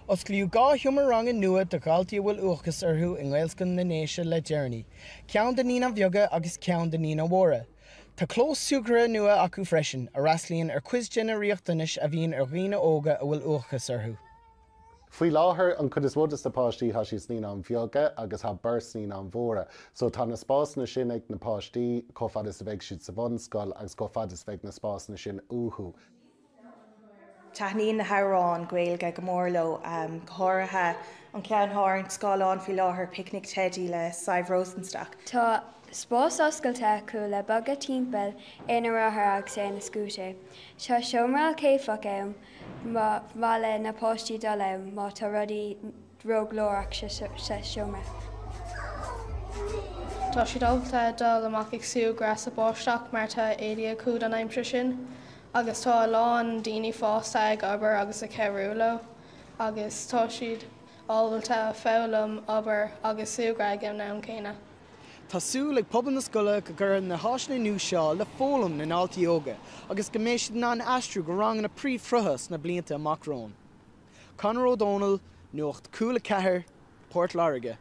Os clú gá hiomar rang in nua de dhaltaí bhfuil uachtas orthú in Gaelscoil na nDéise le déarnaí. Ceann de nína bheoga agus ceann de nína mhóra. Tá clós sucra nua acu freisin a raslíonn cuis de na riachtanais a bhíonn dhaoine óga a bhfuil uachtas orthú. Faoi láthair an chud is bhd is na páistí tá sí snína an bheoga agus tá bur snína an mhóra. So tá na spásna sin ag na páistí có fad is bheith siad sa bhunscoil agus có fad is bheith na spásna sin uthú. Taithníonn na haráin gaeilge go mór leo choirithe an ceann scáilán faoi láthair picnic teddy le saibh rosenstock. Tá spás oscailte cúla baga timpeall ina rathair agus é na scúte. Tá seomraí céfach am má bhaile na páistí dul am má tá rudaí róglóraach sa seomra. Tá siad olta dul amach ag siú gras a báisteach mar tá édia cúd an aimsir sin, agus tá lán daoine fásta ag obair agus a ceirúla, agus tá siad olta fáilim obair agus siúgra ag am nám céine. Tású le poban na scoile go gur na háisna nua seo le fólam na nDáltaí óga, agus go mééis ná an astrú go rang na príomhfruthas na blianta amachrón. Conor Nuacht Cúla4, Port Láirge.